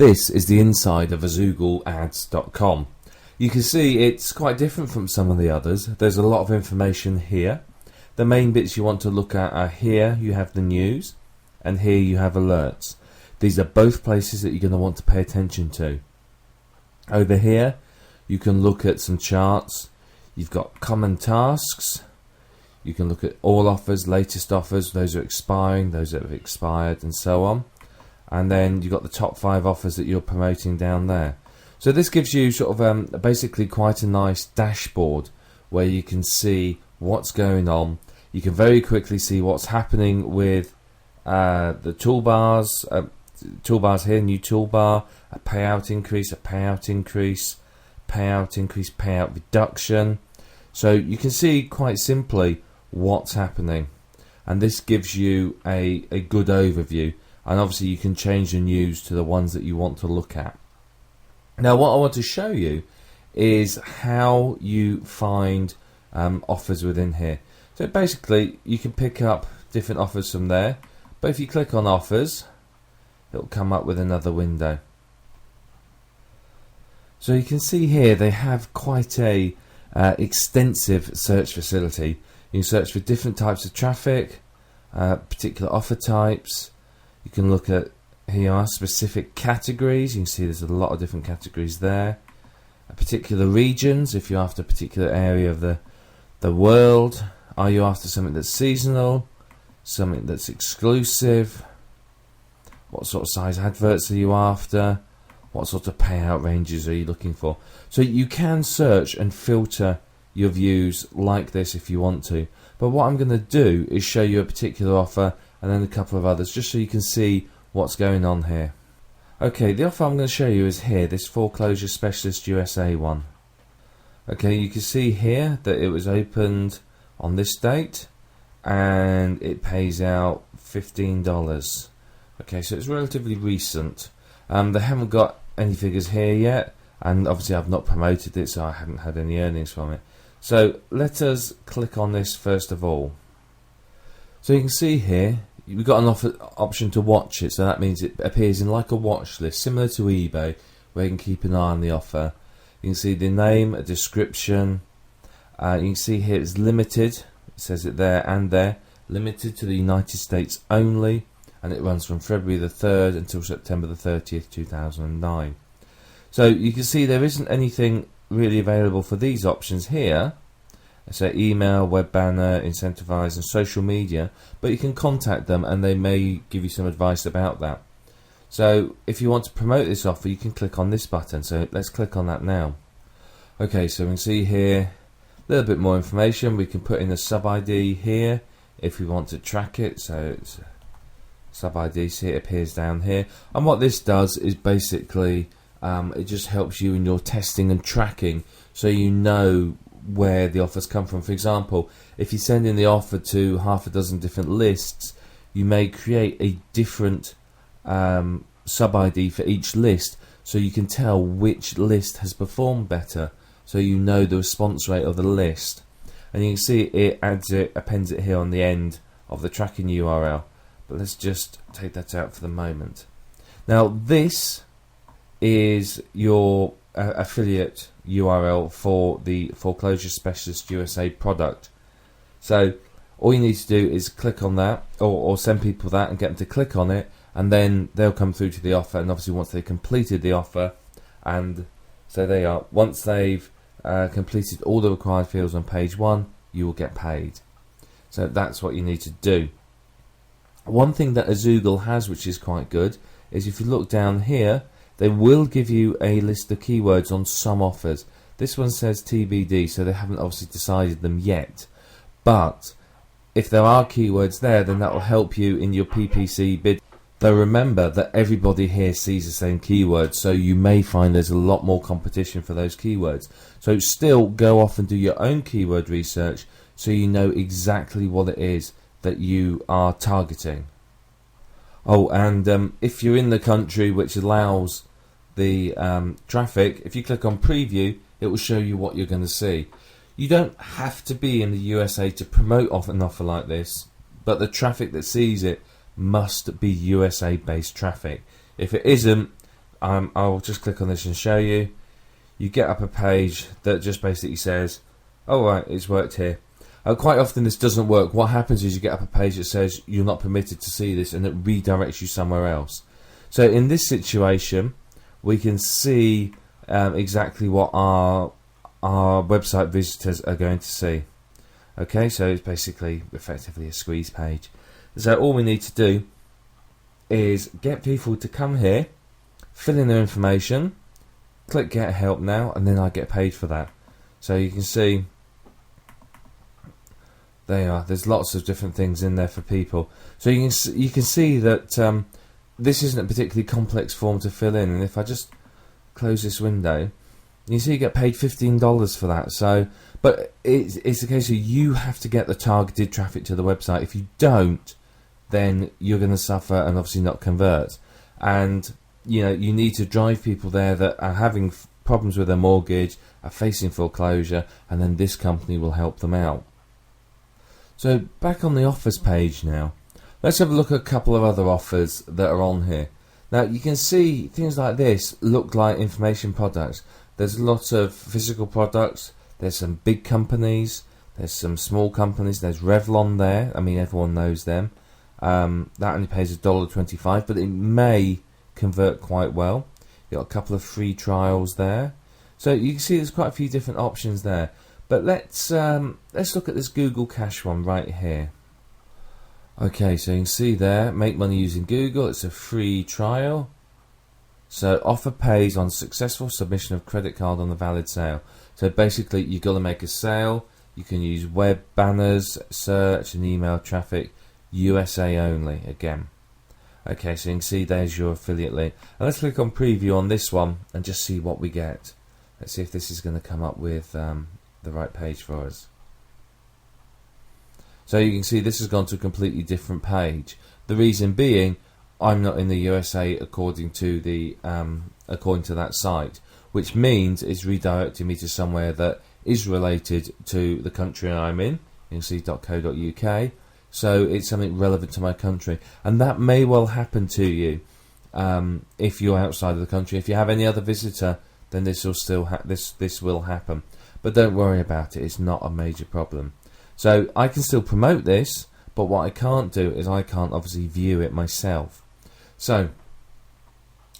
This is the inside of AzoogleAds.com. You can see it's quite different from some of the others. There's a lot of information here. The main bits you want to look at are here you have the news, and here you have alerts. These are both places that you're going to want to pay attention to. Over here you can look at some charts. You've got common tasks. You can look at all offers, latest offers, those are expiring, those that have expired, and so on. And then you've got the top 5 offers that you're promoting down there. So this gives you sort of basically quite a nice dashboard where you can see what's going on. You can very quickly see what's happening with the toolbars. Toolbars here, new toolbar, a payout increase, payout reduction. So you can see quite simply what's happening, and this gives you a good overview. And obviously you can change the news to the ones that you want to look at. Now what I want to show you is how you find offers within here. So basically you can pick up different offers from there, but if you click on offers, it'll come up with another window. So you can see here they have quite a extensive search facility. You can search for different types of traffic, particular offer types. You can look at, here are specific categories. You can see there's a lot of different categories there. Particular regions, if you're after a particular area of the world. Are you after something that's seasonal, something that's exclusive? What sort of size adverts are you after? What sort of payout ranges are you looking for? So you can search and filter your views like this if you want to. But what I'm going to do is show you a particular offer and then a couple of others, just so you can see what's going on here. Okay, the offer I'm going to show you is here, this Foreclosure Specialist USA one. Okay, you can see here that it was opened on this date and it pays out $15. Okay, so it's relatively recent. They haven't got any figures here yet, and obviously I've not promoted it, so I haven't had any earnings from it. So let us click on this first of all. So you can see here we've got an option to watch it, so that means it appears in like a watch list, similar to eBay, where you can keep an eye on the offer. You can see the name, a description. You can see here it's limited. It says it there and there. Limited to the United States only, and it runs from February the 3rd until September the 30th, 2009. So you can see there isn't anything really available for these options here. So email, web banner, incentivize, and social media, but you can contact them and they may give you some advice about that. So if you want to promote this offer, you can click on this button. So let's click on that now. Okay, so we can see here a little bit more information. We can put in a sub ID here if we want to track it. So it's sub ID, see it appears down here. And what this does is basically it just helps you in your testing and tracking, so you know where the offers come from. For example, if you send in the offer to half a dozen different lists, you may create a different sub ID for each list, so you can tell which list has performed better, so you know the response rate of the list. And you can see it appends it here on the end of the tracking URL. But let's just take that out for the moment. Now this is your affiliate URL for the Foreclosure Specialist USA product. So all you need to do is click on that, or send people that and get them to click on it, and then they'll come through to the offer. And obviously once they've completed the offer, and so they are, once they've completed all the required fields on page 1, you will get paid. So that's what you need to do. One thing that Azoogle has, which is quite good, is if you look down here, they will give you a list of keywords on some offers. This one says TBD, so they haven't obviously decided them yet. But if there are keywords there, then that will help you in your PPC bid. Though remember that everybody here sees the same keywords, so you may find there's a lot more competition for those keywords. So still go off and do your own keyword research, so you know exactly what it is that you are targeting. Oh, and if you're in the country which allows the traffic, if you click on preview, it will show you what you're going to see. You don't have to be in the USA to promote off an offer like this, but the traffic that sees it must be USA based traffic. If it isn't, I'll just click on this and show you. You get up a page that just basically says, oh right, it's worked here. Quite often this doesn't work. What happens is you get up a page that says you're not permitted to see this, and it redirects you somewhere else. So in this situation, we can see exactly what our website visitors are going to see. Okay, so it's basically effectively a squeeze page. So all we need to do is get people to come here, fill in their information, click get help now, and then I get paid for that. So you can see there's lots of different things in there for people. So you can see that this isn't a particularly complex form to fill in, and if I just close this window, you see you get paid $15 for that. So, but it's the case of you have to get the targeted traffic to the website. If you don't, then you're going to suffer and obviously not convert. And you need to drive people there that are having problems with their mortgage, are facing foreclosure, and then this company will help them out. So back on the offers page now, let's have a look at a couple of other offers that are on here. Now you can see things like this look like information products. There's lots of physical products, there's some big companies, there's some small companies, there's Revlon there, I mean everyone knows them. That only pays $1.25, but it may convert quite well. You've got a couple of free trials there. So you can see there's quite a few different options there. But let's look at this Google Cash one right here. Okay, so you can see there, make money using Google. It's a free trial. So offer pays on successful submission of credit card on the valid sale. So basically you've got to make a sale. You can use web banners, search and email traffic. USA only again. Okay, so you can see there's your affiliate link. And let's click on preview on this one and just see what we get. Let's see if this is going to come up with the right page for us. So you can see this has gone to a completely different page. The reason being, I'm not in the USA according to that site, which means it's redirecting me to somewhere that is related to the country I'm in. You can see .co.uk. So it's something relevant to my country, and that may well happen to you if you're outside of the country. If you have any other visitor, then this will still this will happen. But don't worry about it; it's not a major problem. So I can still promote this, but what I can't do is I can't obviously view it myself. So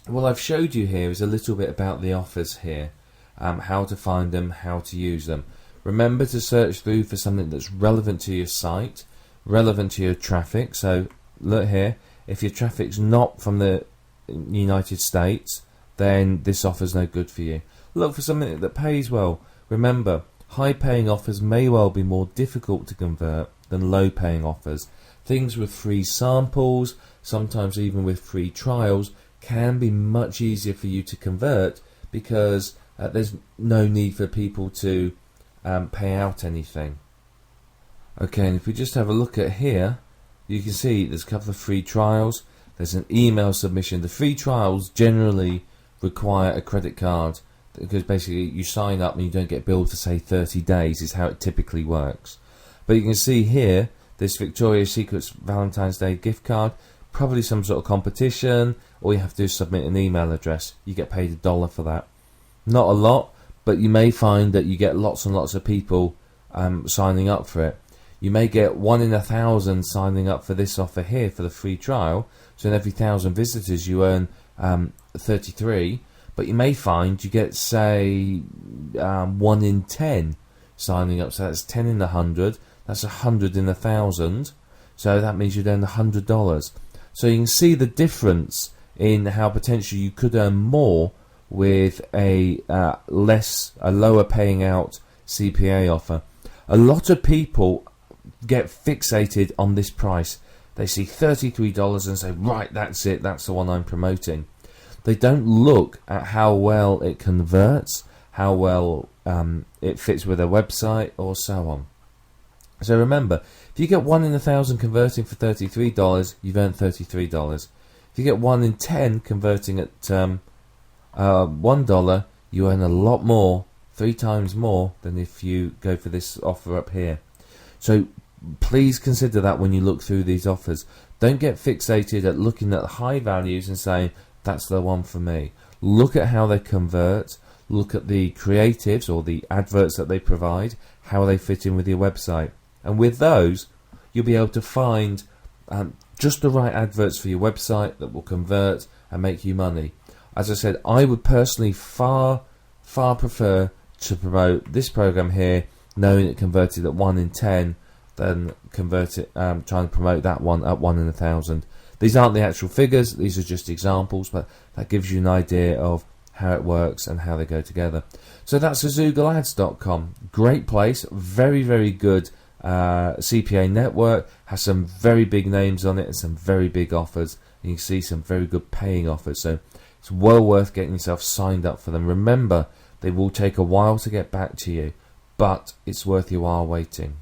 what I've showed you here is a little bit about the offers here, how to find them, how to use them. Remember to search through for something that's relevant to your site, relevant to your traffic. So look here, if your traffic's not from the United States, then this offer's no good for you. Look for something that pays well. Remember, high paying offers may well be more difficult to convert than low paying offers. Things with free samples, sometimes even with free trials, can be much easier for you to convert because there's no need for people to pay out anything. Okay, and if we just have a look at here, you can see there's a couple of free trials. There's an email submission. The free trials generally require a credit card because basically you sign up and you don't get billed for say 30 days is how it typically works. But you can see here this Victoria's Secret's Valentine's Day gift card, probably some sort of competition. All you have to do is submit an email address. You get paid $1 for that. Not a lot, but you may find that you get lots and lots of people signing up for it. You may get 1 in 1,000 signing up for this offer here for the free trial. So in every 1,000 visitors you earn 33. But you may find you get say 1 in 10 signing up. So that's 10 in 100. That's 100 in 1,000. So that means you'd earn $100. So you can see the difference in how potentially you could earn more with a lower paying out CPA offer. A lot of people get fixated on this price. They see $33 and say, right, that's it, that's the one I'm promoting. They don't look at how well it converts, how well it fits with their website, or so on. So remember, if you get 1 in 1,000 converting for $33, you've earned $33. If you get 1 in 10 converting at $1, you earn a lot more, 3 times more than if you go for this offer up here. So please consider that when you look through these offers. Don't get fixated at looking at high values and saying that's the one for me. Look at how they convert, look at the creatives or the adverts that they provide, how they fit in with your website. And with those, you'll be able to find just the right adverts for your website that will convert and make you money. As I said, I would personally far prefer to promote this program here, knowing it converted at 1 in 10, than convert it, trying to promote that one at 1 in 1,000. These aren't the actual figures, these are just examples, but that gives you an idea of how it works and how they go together. So that's AzoogleAds.com. Great place, very, very good CPA network, has some very big names on it and some very big offers. You can see some very good paying offers, so it's well worth getting yourself signed up for them. Remember, they will take a while to get back to you, but it's worth your while waiting.